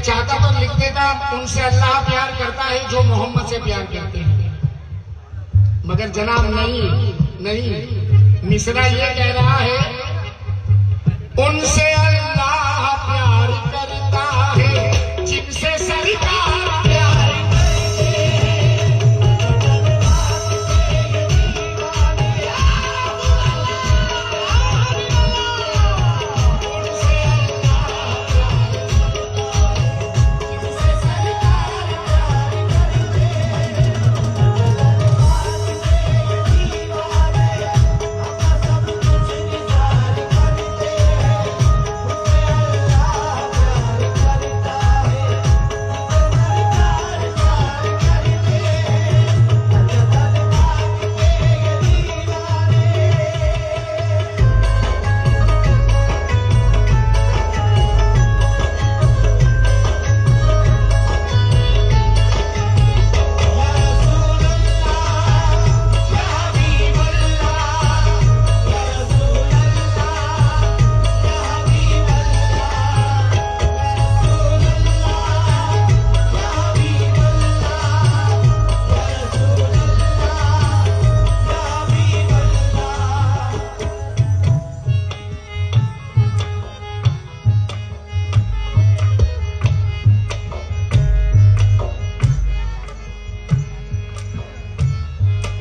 चाहता तो लिख देता, उनसे अल्लाह प्यार करता है जो मोहम्मद से प्यार करते हैं। मगर जनाब नहीं, मिसरा ये कह रहा है, उनसे अल्लाह प्यार करता है जिनसे सरकार प्यार करते हैं। उनसे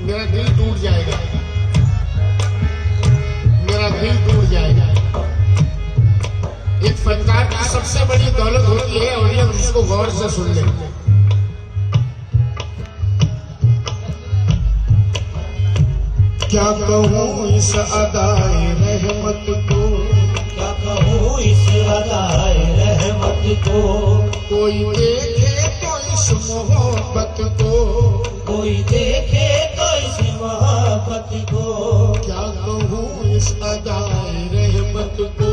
मेरा दिल टूट जाएगा, मेरा दिल टूट जाएगा। एक फनकार की सबसे बड़ी दौलत होती है ऑडियंस उसको गौर से सुन ले। क्या कहूँ इस अदाए रहमत को, क्या कहूँ इस अदाए रहमत को, कोई देखे तो इस मोहब्बत को, कोई देखे तो इस मोहब्बत को। क्या कहूँ इस अदाए रहमत को,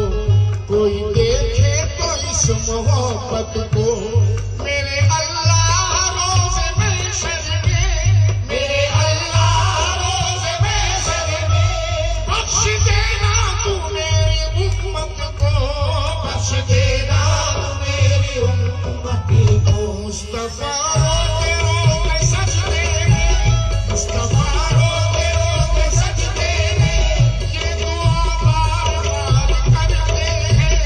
कोई देखे तो इस मोहब्बत को। मेरे अल्लाह रोज़े महशर में, मेरे अल्लाह रोज़े महशर में बख्श देना तू मेरी उम्मत को, बख्श देना तू मेरी उम्मत को। मुस्तफा रोते रोते सजदे में, मुस्तफा रोते रोते सजदे में ये दुआ बार बार करते हैं।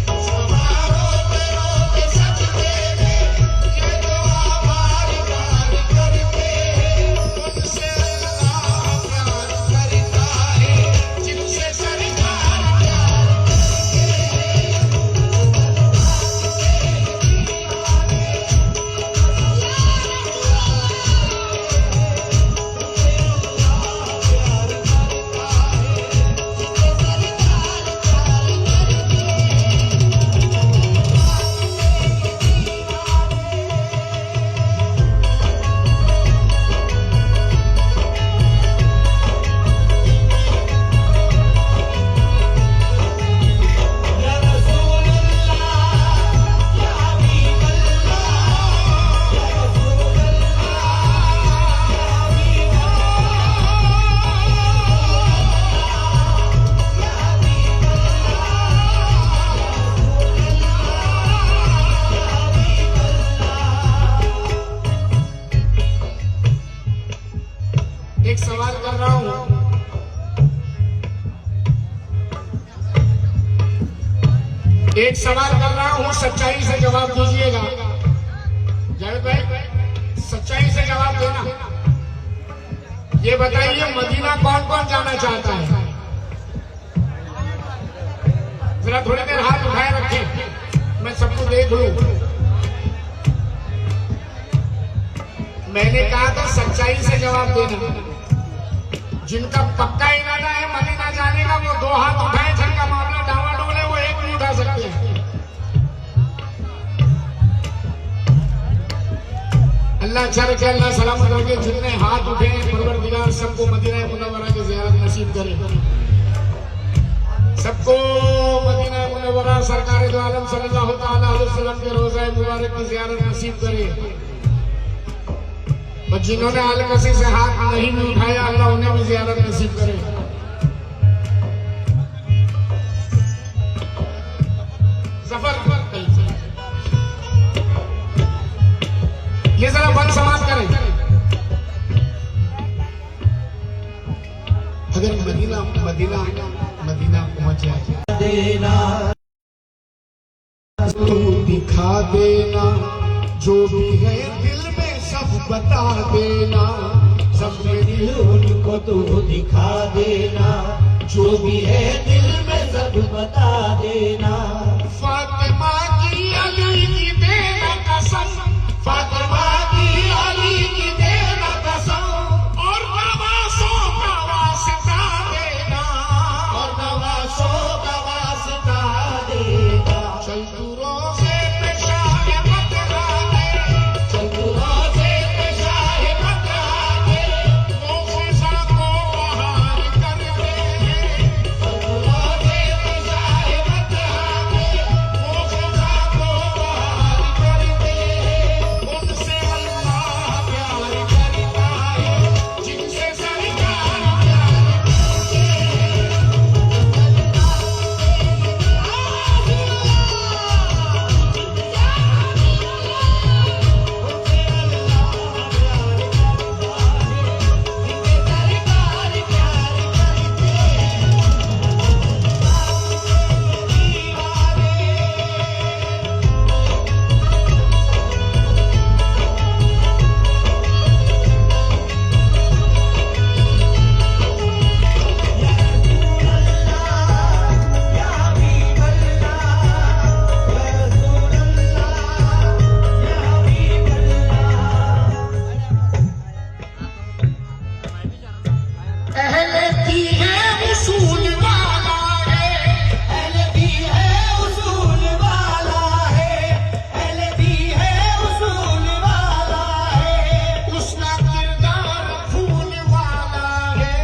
मुस्तफा रोते रोते सजदे में ये दुआ बार बार करते हैं। उनसे अल्लाह प्यार करता है जिनसे सरकार प्यार करते हैं। एक सवाल कर रहा हूं, एक सवाल कर रहा हूं, सच्चाई से जवाब दीजिएगा। जावेद भाई सच्चाई से जवाब देना। ये बताइए मदीना कौन कौन जाना चाहता है? जरा थोड़ी देर हाथ उठाए रखें, मैं सबको देख लूं। मैंने कहा था सच्चाई से जवाब देना। जिनका पक्का इरादा है मदीना जाने का वो दो हाथ उठाए, जिनका मामला डावाडोल है वो एक भी उठा सकते हैं। अल्लाह अच्छा रखे, अल्लाह सलामत रखे। जितने हाथ उठे परवरदिगार सबको मदीना मुनव्वरा की ज़ियारत नसीब करे, सबको मदीना मुनव्वरा सरकार दो आलम सल्लल्लाहु तआला अलैहि वसल्लम के रोज़ा मुबारक की ज़ियारत नसीब करे। और जिन्होंने अलकसी से हाथ नहीं भी उठाया अल्लाह उन्हें भी ज़ियारत नसीब करे। सफर पर मदीना पहुंच जाए। देना तू दिखा देना जो भी है दिल में सब बता देना, सब में दिल उनको तू दिखा देना, जो भी है दिल में सब बता देना। फातिमा की अली की देना कसम, फातिमा की अली की देना कसम, और नवासों का वास्ता देना, और नवासों का वास्ता देना। चल तू रोज़े पे शाह बतला दे, चल तू रोज़े पे शाह बतला दे, मोखिसा को बहार कर दे, चल तू रोज़े पे शाह बतला दे, मोखिसा को बहार कर दे। उनसे अल्लाह प्यार करता है, जिनसे सरकार प्यार करते हैं। अहले की है उसूल वाला है, अहले भी है उसूल वाला है, अहले भी है उसूल वाला है, उसका किरदार फूल वाला है,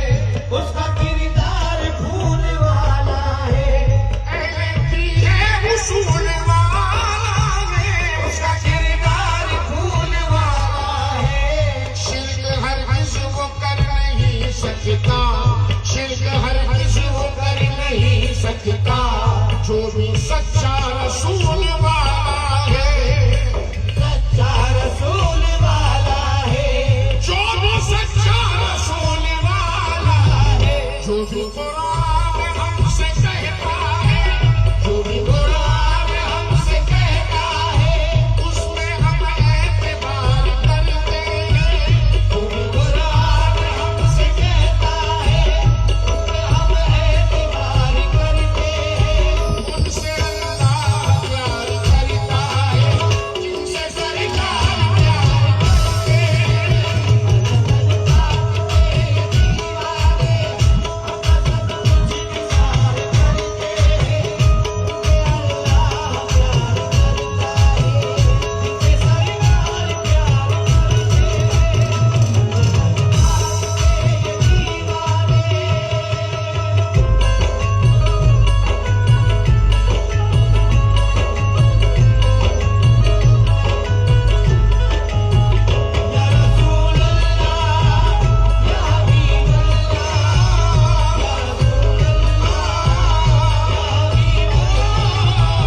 उसका किरदार फूल वाला है। अहले की है उसूल वाला है, उसका किरदार फूल वाला है। शिर्क हर किसी वो कर नहीं सकता, शिर्क हर किसी वो कर नहीं सकता, जो भी सच्चा रसूल वाला है, सच्चा रसूल वाला है, जो भी सच्चा रसूल वाला है, जो भी कुरान हमसे कहता है, जो भी कुरान हमसे कहता है, उसमें हम एतबार करते हैं, जो भी कुरान हमसे कहता है, उसमें हम एतबार करते हैं। उनसे अल्लाह प्यार करता है, जिनसे सरकार प्यार करते हैं। या रसूल अल्लाह, या हबीब अल्लाह, या रसूल अल्लाह, या हबीब अल्लाह, या रसूल अल्लाह, या हबीब अल्लाह, या रसूल अल्लाह,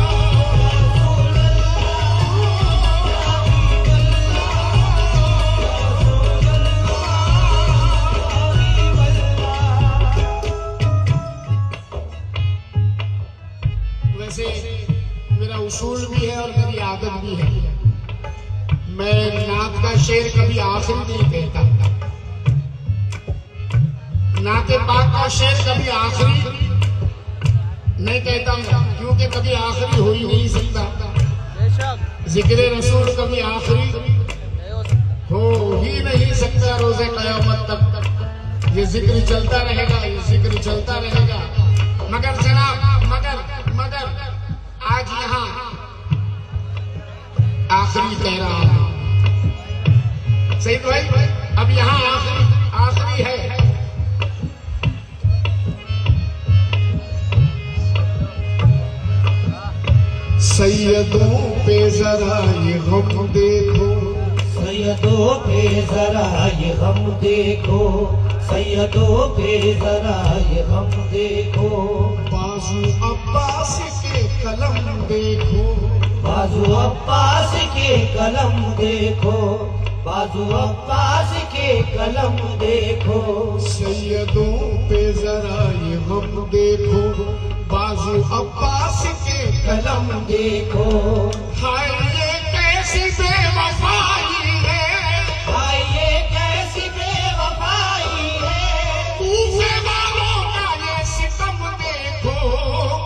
या हबीब अल्लाह। वैसे मेरा उसूल भी है और मेरी आदत भी है, मैं नात का शेर कभी आखिरी नहीं कहता, नाते पाक का शेर कभी आखिरी नहीं कहता मैं, क्योंकि कभी आखिरी हो ही नहीं सकता। जिक्र रसूल कभी आखिरी हो ही नहीं सकता, रोजे कयामत तक ये जिक्र चलता रहेगा, ये जिक्र चलता रहेगा। मगर जनाब, मगर आज यहाँ आखिरी कह रहा हूं, सही तो भाई, अब यहाँ आखिरी है। सैयदों पे जरा ये गम देखो, सैयदों पे जरा ये गम देखो, सैयदों पे जरा ये गम देखो। बाजू अब्बास के कलम देखो, बाजू अब्बास के कलम देखो, बाजू अब्बास के कलम देखो, सैयदों पे जरा ये हम देखो, बाजू अब्बास के कलम देखो। हाय ये कैसी बेवफाई है, हाय ये कैसी बेवफाई है, कूफे वालों का ये सितम देखो,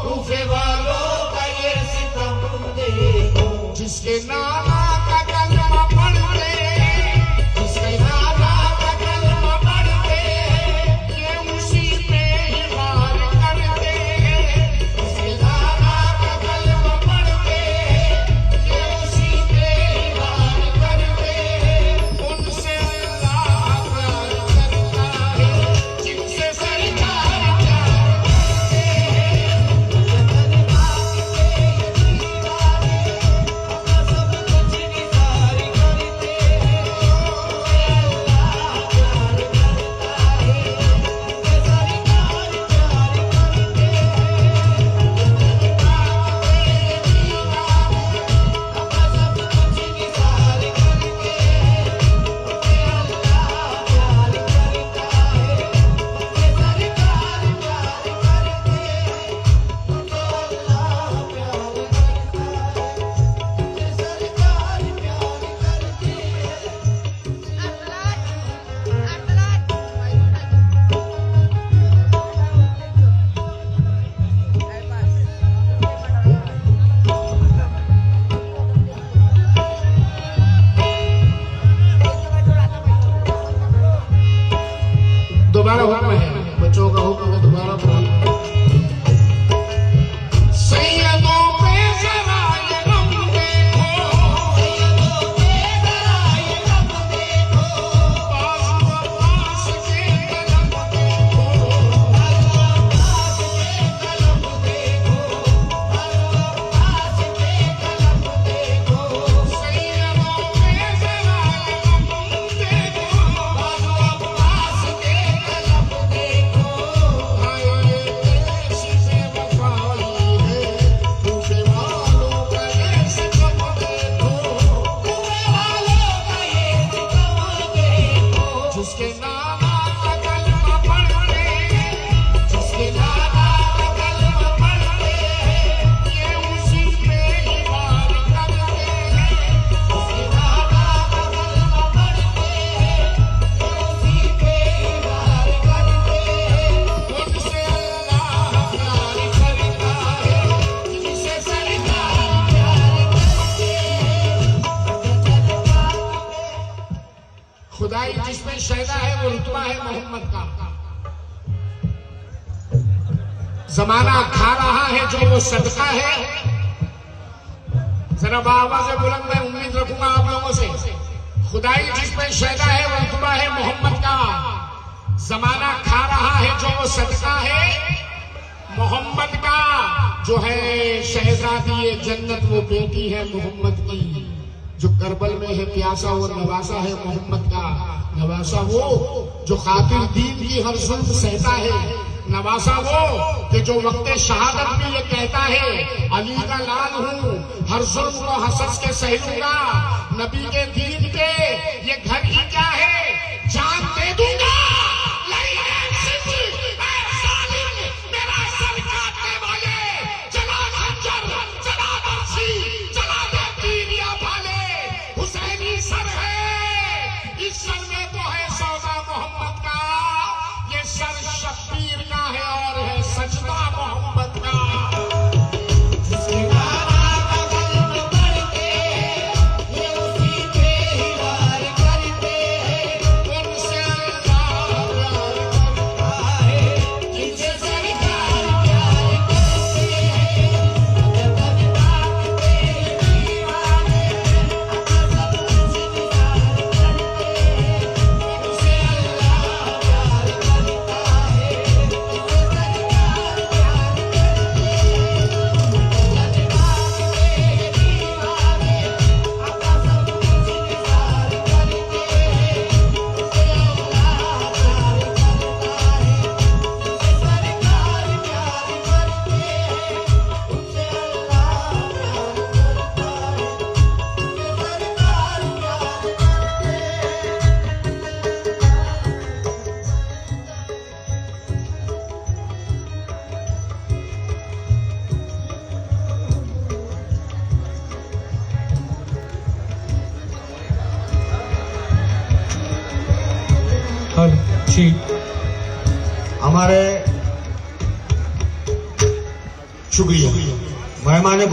कूफे वालों का ये सितम देखो। जिसके नाना का कलमा पढ़ते, जिसके नाना का कलमा पढ़ते, ये उसी पे ही वार करते, जिसके नाना का कलमा पढ़ते, ये उसी पे ही वार करते। उनसे अल्लाह प्यार करता है, जिनसे सरकार प्यार करते हैं। दोबारा हुक्म है, बच्चों का हुक्म है, दोबारा बोलो। सैयदों पे जरा ये गम देखो, सैयदों पे जरा ये गम देखो, बाजू अब्बास के कलम देखो, बाजू अब्बास के कलम देखो, बाजू अब्बास के कलम देखो। सैयदों पे जरा ये गम देखो, बाजू अब्बास के कलम देखो। हाय ये कैसी बेवफाई है, कूफे वालों का ये सितम देखो, कूफे वालों का ये सितम देखो। जिसके नाना का कलमा पढ़ते, जिसके नाना का कलम पढ़ते हैं, ये उसी पे ही वार करते हैं। जिसके नाना का कलम पढ़ते हैं, वो उसी पे ही वार करते हैं। उनसे अल्लाह प्यार करता है, जिनसे सरकार प्यार करते हैं। खुदाई जिसमें शैदा है वो रुतबा है मोहम्मद का। जमाना खा रहा है जो वो सदका है। जरा बाबा से बुलंद मैं उम्मीद रखूंगा आप लोगों से। खुदाई जिसमें शैदा है वो रुतबा है मोहम्मद का। जमाना खा रहा है जो वो सदका है मोहम्मद का। जो है शहजादी ये जन्नत वो बेटी है मोहम्मद की। जो करबल में है प्यासा वो नवासा है मोहम्मद का। नवासा वो जो खातिर दीन की हर जुल्म सहता है। नवासा वो कि जो वक्त शहादत में ये कहता है अली का लाल हूँ, हर जुल्म को हंस के सह लूंगा। नबी के दीन पे ये घर ही क्या है, जान दे दूंगा। मेरा सर काटने वाले चला खंजर, चला बंसी, चला दे तीर या भाले, हुसैनी सर है। इस सर में तो है सौदा मोहम्मद का। ये सर शब्बीर का है और है सजदा मोहम्मद का। जिसके नाना का कलम पढ़ते हैं, ये उसी पे ही वार करते ठीक हमारे शुक्रिया मेहमान